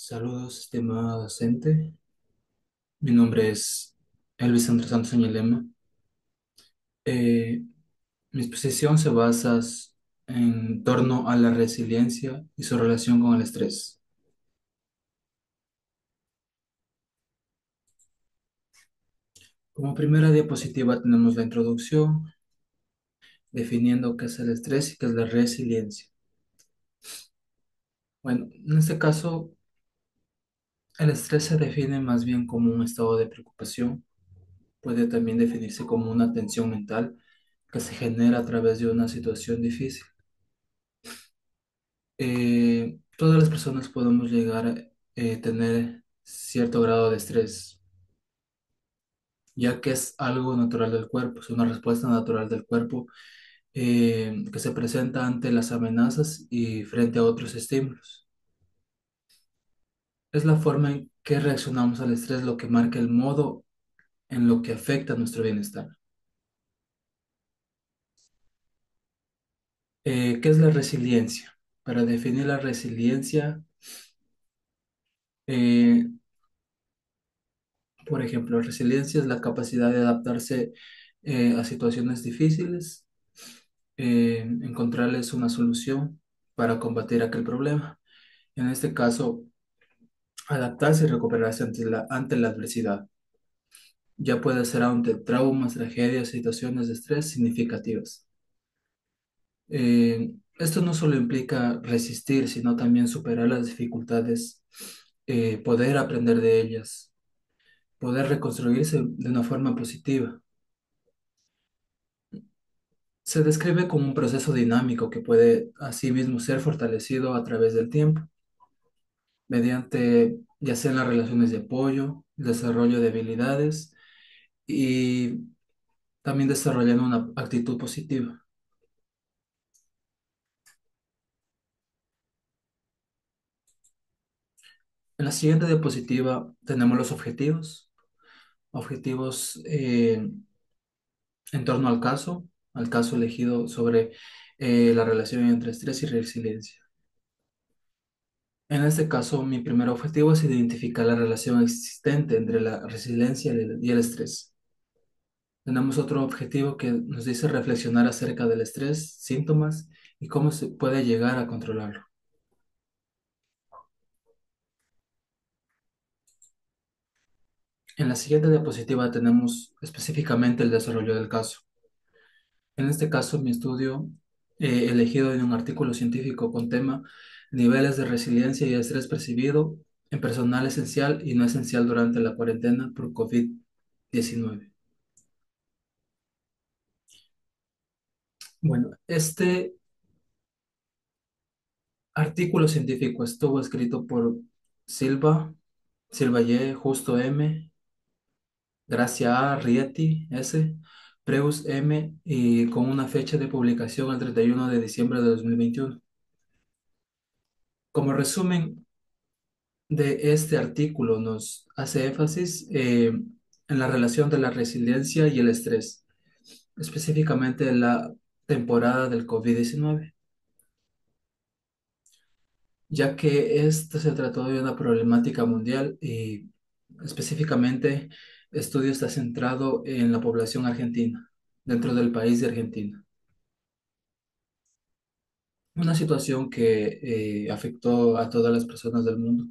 Saludos, estimado docente. Mi nombre es Elvis Andrés Santos Añelema. Eh, Mi exposición se basa en torno a la resiliencia y su relación con el estrés. Como primera diapositiva tenemos la introducción, definiendo qué es el estrés y qué es la resiliencia. Bueno, en este caso, el estrés se define más bien como un estado de preocupación. Puede también definirse como una tensión mental que se genera a través de una situación difícil. Todas las personas podemos llegar a tener cierto grado de estrés, ya que es algo natural del cuerpo, es una respuesta natural del cuerpo que se presenta ante las amenazas y frente a otros estímulos. Es la forma en que reaccionamos al estrés lo que marca el modo en lo que afecta nuestro bienestar. ¿Qué es la resiliencia? Para definir la resiliencia, eh, por ejemplo, resiliencia es la capacidad de adaptarse a situaciones difíciles, encontrarles una solución para combatir aquel problema. En este caso, adaptarse y recuperarse ante la adversidad. Ya puede ser ante traumas, tragedias, situaciones de estrés significativas. Esto no solo implica resistir, sino también superar las dificultades, poder aprender de ellas, poder reconstruirse de una forma positiva. Se describe como un proceso dinámico que puede asimismo ser fortalecido a través del tiempo, mediante ya sea en las relaciones de apoyo, desarrollo de habilidades y también desarrollando una actitud positiva. En la siguiente diapositiva tenemos los objetivos, objetivos en torno al caso elegido sobre la relación entre estrés y resiliencia. En este caso, mi primer objetivo es identificar la relación existente entre la resiliencia y el estrés. Tenemos otro objetivo que nos dice reflexionar acerca del estrés, síntomas y cómo se puede llegar a controlarlo. En la siguiente diapositiva tenemos específicamente el desarrollo del caso. En este caso, mi estudio elegido en un artículo científico con tema niveles de resiliencia y estrés percibido en personal esencial y no esencial durante la cuarentena por COVID-19. Bueno, este artículo científico estuvo escrito por Silva, Silva Y, Justo M, Gracia A, Rieti S, Preus M y con una fecha de publicación el 31 de diciembre de 2021. Como resumen de este artículo nos hace énfasis en la relación de la resiliencia y el estrés, específicamente en la temporada del COVID-19, ya que esto se trató de una problemática mundial y específicamente estudio está centrado en la población argentina, dentro del país de Argentina. Una situación que afectó a todas las personas del mundo,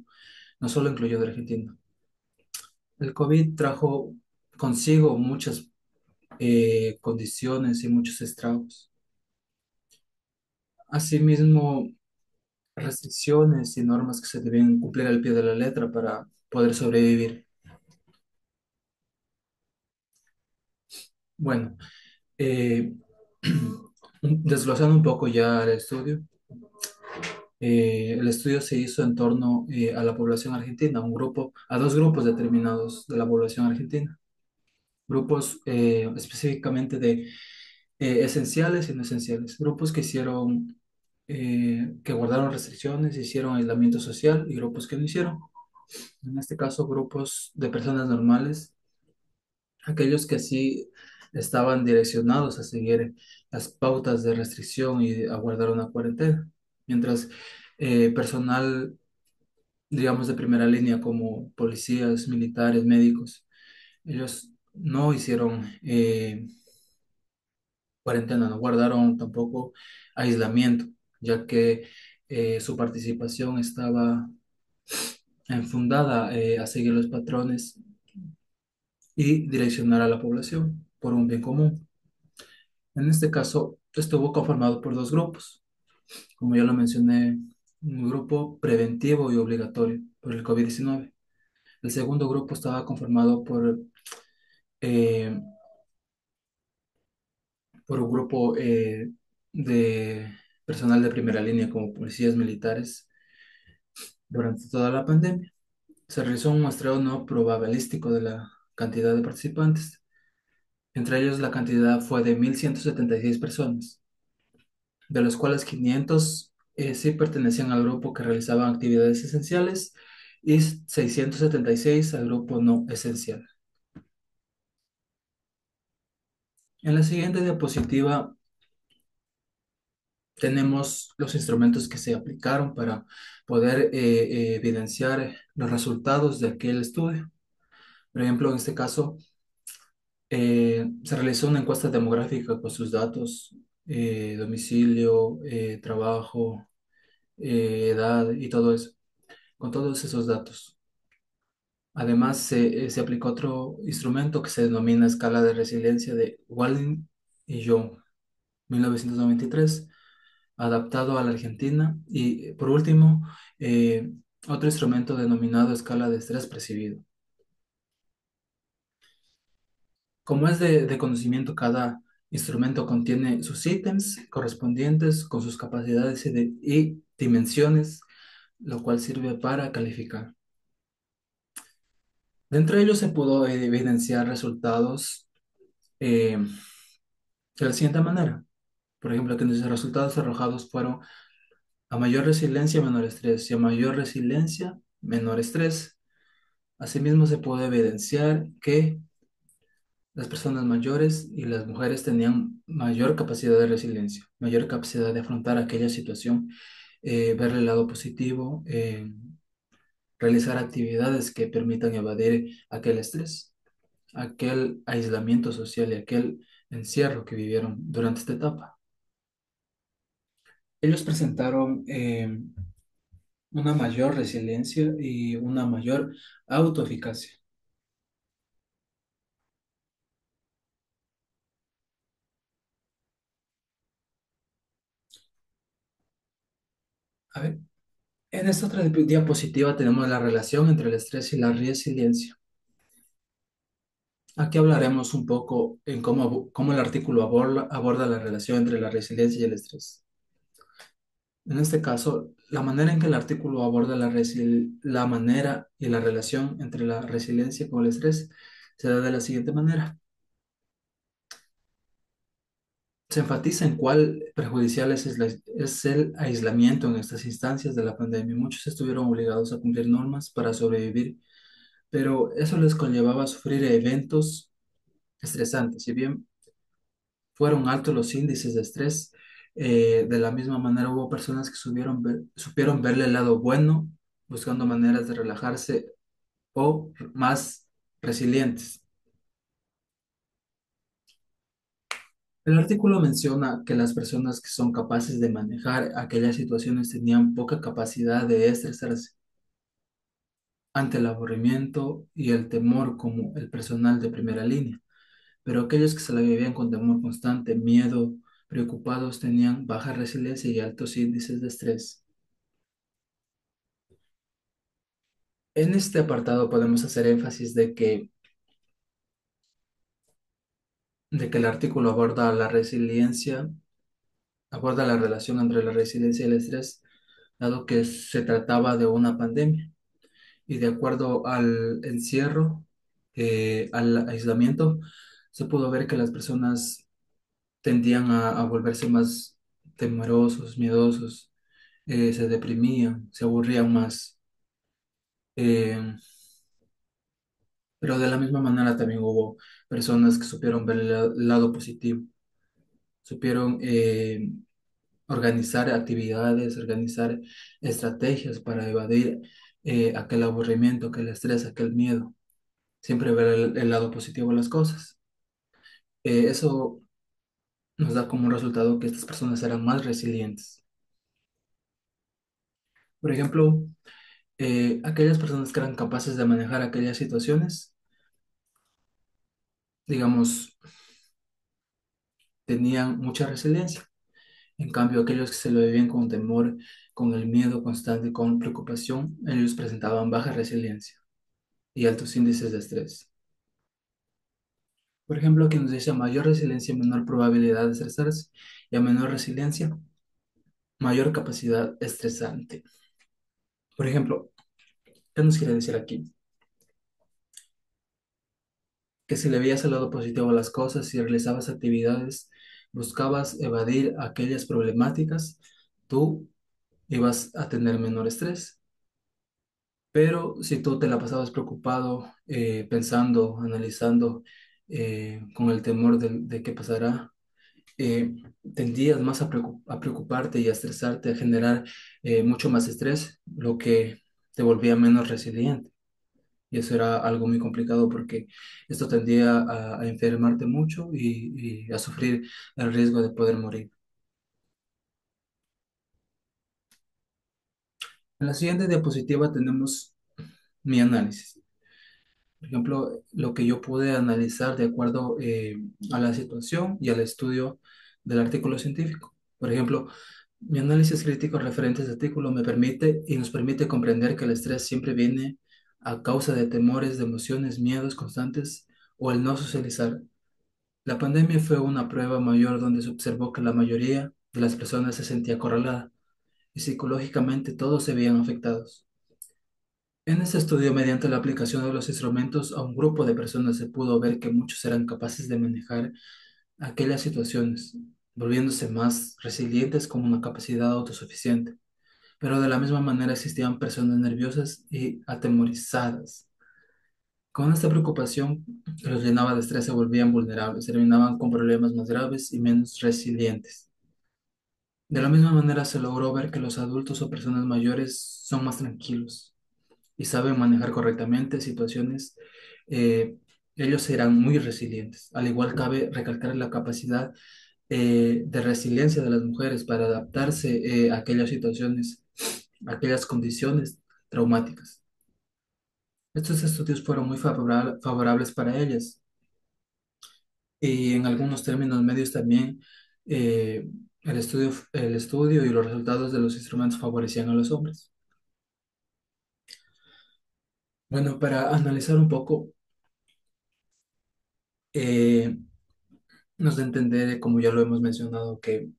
no solo incluyó de Argentina. El COVID trajo consigo muchas condiciones y muchos estragos. Asimismo, restricciones y normas que se deben cumplir al pie de la letra para poder sobrevivir. Bueno, eh, desglosando un poco ya el estudio se hizo en torno a la población argentina, a dos grupos determinados de la población argentina, grupos específicamente de esenciales y no esenciales, grupos que guardaron restricciones, hicieron aislamiento social y grupos que no hicieron. En este caso, grupos de personas normales, aquellos que sí estaban direccionados a seguir las pautas de restricción y a guardar una cuarentena, mientras personal digamos, de primera línea como policías, militares, médicos. Ellos no hicieron cuarentena, no guardaron tampoco aislamiento, ya que su participación estaba enfundada a seguir los patrones y direccionar a la población por un bien común. En este caso, estuvo conformado por dos grupos, como ya lo mencioné, un grupo preventivo y obligatorio por el COVID-19. El segundo grupo estaba conformado eh, por un grupo de personal de primera línea, como policías militares, durante toda la pandemia. Se realizó un muestreo no probabilístico de la cantidad de participantes. Entre ellos, la cantidad fue de 1.176 personas, de los cuales 500 sí pertenecían al grupo que realizaban actividades esenciales y 676 al grupo no esencial. En la siguiente diapositiva tenemos los instrumentos que se aplicaron para poder evidenciar los resultados de aquel estudio. Por ejemplo, en este caso, se realizó una encuesta demográfica con sus datos, domicilio, trabajo, edad y todo eso, con todos esos datos. Además, se aplicó otro instrumento que se denomina escala de resiliencia de Walding y Young, 1993, adaptado a la Argentina. Y por último, eh, otro instrumento denominado escala de estrés percibido. Como es de conocimiento, cada instrumento contiene sus ítems correspondientes con sus capacidades y dimensiones, lo cual sirve para calificar. De entre ellos se pudo evidenciar resultados eh, de la siguiente manera. Por ejemplo, que los resultados arrojados fueron a mayor resiliencia, menor estrés, y a mayor resiliencia, menor estrés. Asimismo, se pudo evidenciar que las personas mayores y las mujeres tenían mayor capacidad de resiliencia, mayor capacidad de afrontar aquella situación, ver el lado positivo, realizar actividades que permitan evadir aquel estrés, aquel aislamiento social y aquel encierro que vivieron durante esta etapa. Ellos presentaron una mayor resiliencia y una mayor autoeficacia. A ver, en esta otra diapositiva tenemos la relación entre el estrés y la resiliencia. Aquí hablaremos un poco en cómo el artículo aborda la relación entre la resiliencia y el estrés. En este caso, la manera en que el artículo aborda la manera y la relación entre la resiliencia con el estrés se da de la siguiente manera. Se enfatiza en cuál perjudicial es el aislamiento en estas instancias de la pandemia. Muchos estuvieron obligados a cumplir normas para sobrevivir, pero eso les conllevaba a sufrir eventos estresantes. Si bien fueron altos los índices de estrés, de la misma manera hubo personas que supieron verle el lado bueno, buscando maneras de relajarse o más resilientes. El artículo menciona que las personas que son capaces de manejar aquellas situaciones tenían poca capacidad de estresarse ante el aburrimiento y el temor como el personal de primera línea, pero aquellos que se la vivían con temor constante, miedo, preocupados, tenían baja resiliencia y altos índices de estrés. En este apartado podemos hacer énfasis de que el artículo aborda la relación entre la resiliencia y el estrés, dado que se trataba de una pandemia. Y de acuerdo al encierro, al aislamiento, se pudo ver que las personas tendían a volverse más temerosos, miedosos, se deprimían, se aburrían más. Eh, pero de la misma manera también hubo personas que supieron ver el lado positivo, supieron organizar actividades, organizar estrategias para evadir. aquel aburrimiento, aquel estrés, aquel miedo. Siempre ver el lado positivo de las cosas. Eso nos da como resultado que estas personas eran más resilientes. Por ejemplo, aquellas personas que eran capaces de manejar aquellas situaciones, digamos, tenían mucha resiliencia. En cambio, aquellos que se lo vivían con temor, con el miedo constante, con preocupación, ellos presentaban baja resiliencia y altos índices de estrés. Por ejemplo, aquí nos dice a mayor resiliencia, menor probabilidad de estresarse y a menor resiliencia, mayor capacidad estresante. Por ejemplo, ¿qué nos quiere decir aquí? Que si le veías el lado positivo a las cosas, si realizabas actividades, buscabas evadir aquellas problemáticas, tú ibas a tener menor estrés. Pero si tú te la pasabas preocupado, pensando, analizando, con el temor de qué pasará, tendías más a preocuparte y a estresarte, a generar mucho más estrés, lo que te volvía menos resiliente. Y eso era algo muy complicado porque esto tendía a enfermarte mucho y a sufrir el riesgo de poder morir. En la siguiente diapositiva tenemos mi análisis. Por ejemplo, lo que yo pude analizar de acuerdo a la situación y al estudio del artículo científico. Por ejemplo, mi análisis crítico referente a este artículo me permite y nos permite comprender que el estrés siempre viene a causa de temores, de emociones, miedos constantes o el no socializar. La pandemia fue una prueba mayor donde se observó que la mayoría de las personas se sentía acorralada y psicológicamente todos se veían afectados. En este estudio, mediante la aplicación de los instrumentos a un grupo de personas, se pudo ver que muchos eran capaces de manejar aquellas situaciones, volviéndose más resilientes con una capacidad autosuficiente. Pero de la misma manera existían personas nerviosas y atemorizadas. Con esta preocupación que los llenaba de estrés se volvían vulnerables, terminaban con problemas más graves y menos resilientes. De la misma manera se logró ver que los adultos o personas mayores son más tranquilos y saben manejar correctamente situaciones, eh, ellos serán muy resilientes. Al igual cabe recalcar la capacidad de resiliencia de las mujeres para adaptarse a aquellas situaciones, a aquellas condiciones traumáticas. Estos estudios fueron muy favorables para ellas y en algunos términos medios también eh, el estudio y los resultados de los instrumentos favorecían a los hombres. Bueno, para analizar un poco, eh, nos da a entender, como ya lo hemos mencionado, que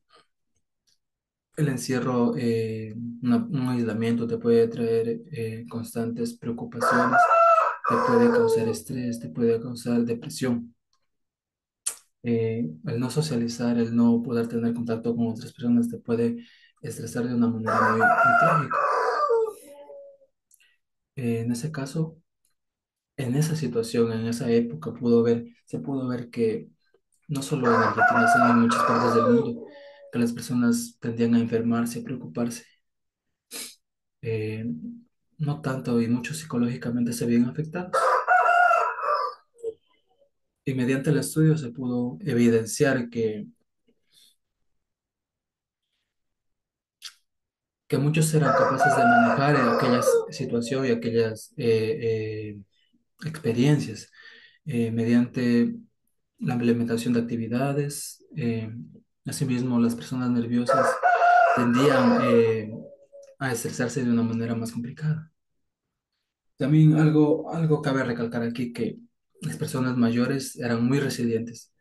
el encierro, un aislamiento te puede traer constantes preocupaciones, te puede causar estrés, te puede causar depresión. El no socializar, el no poder tener contacto con otras personas te puede estresar de una manera muy trágica. En ese caso, en esa situación, en esa época, se pudo ver que no solo en Argentina, sino en muchas partes del mundo, que las personas tendían a enfermarse, a preocuparse. eh, no tanto y muchos psicológicamente se veían afectados. Y mediante el estudio se pudo evidenciar que muchos eran capaces de manejar aquellas situaciones y aquellas experiencias mediante la implementación de actividades. Asimismo, las personas nerviosas tendían a estresarse de una manera más complicada. También algo cabe recalcar aquí que las personas mayores eran muy resilientes.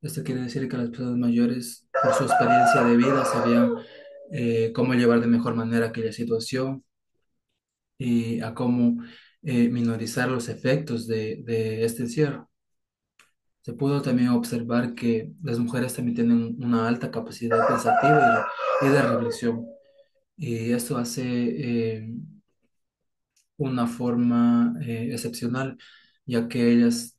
Esto quiere decir que las personas mayores, por su experiencia de vida, sabían cómo llevar de mejor manera aquella situación y a cómo minorizar los efectos de este encierro. Se pudo también observar que las mujeres también tienen una alta capacidad pensativa y de reflexión. Y esto hace una forma excepcional, ya que ellas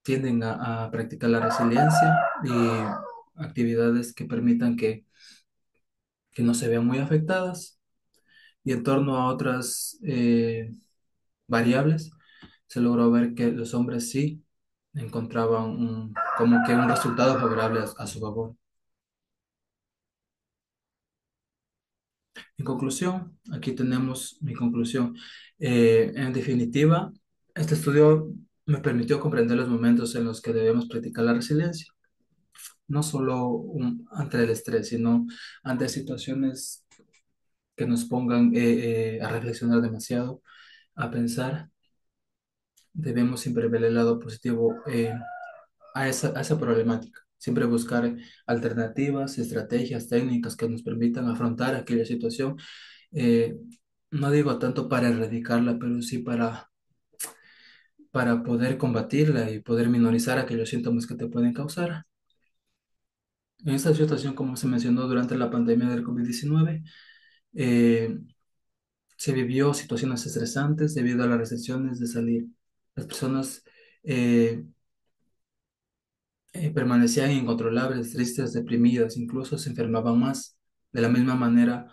tienden a practicar la resiliencia y actividades que permitan que no se vean muy afectadas y en torno a otras variables, se logró ver que los hombres sí encontraban como que un resultado favorable a su favor. En conclusión, aquí tenemos mi conclusión. En definitiva, este estudio me permitió comprender los momentos en los que debemos practicar la resiliencia, no solo ante el estrés, sino ante situaciones que nos pongan a reflexionar demasiado, a pensar. Debemos siempre ver el lado positivo a esa problemática. Siempre buscar alternativas, estrategias, técnicas que nos permitan afrontar aquella situación. eh, no digo tanto para erradicarla, pero sí para poder combatirla y poder minorizar aquellos síntomas que te pueden causar. En esta situación, como se mencionó durante la pandemia del COVID-19, eh, se vivió situaciones estresantes debido a las restricciones de salir. Las personas eh, permanecían incontrolables, tristes, deprimidas, incluso se enfermaban más. De la misma manera,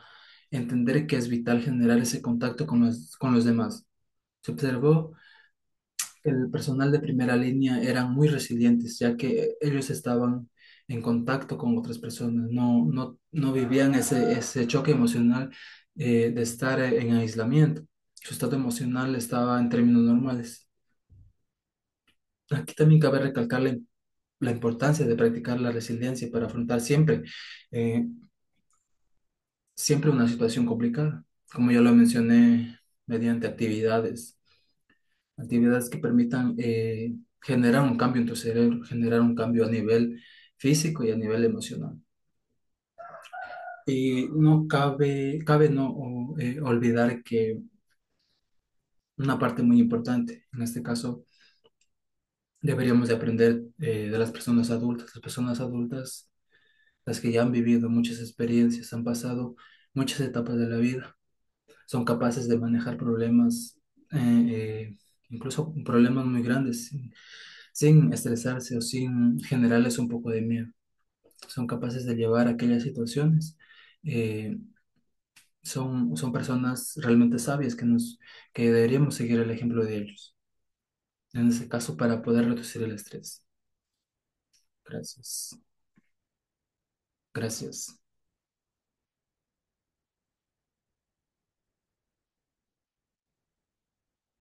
entender que es vital generar ese contacto con los demás. Se observó que el personal de primera línea eran muy resilientes, ya que ellos estaban en contacto con otras personas, no vivían ese choque emocional de estar en aislamiento. Su estado emocional estaba en términos normales. Aquí también cabe recalcar la importancia de practicar la resiliencia para afrontar eh, siempre una situación complicada, como ya lo mencioné, mediante actividades que permitan generar un cambio en tu cerebro, generar un cambio a nivel físico y a nivel emocional. Y no cabe no olvidar que una parte muy importante, en este caso, deberíamos de aprender de las personas adultas. Las personas adultas, las que ya han vivido muchas experiencias, han pasado muchas etapas de la vida, son capaces de manejar problemas, incluso problemas muy grandes, sin estresarse o sin generarles un poco de miedo. Son capaces de llevar aquellas situaciones. eh, son personas realmente sabias que deberíamos seguir el ejemplo de ellos, en ese caso, para poder reducir el estrés. Gracias. Gracias.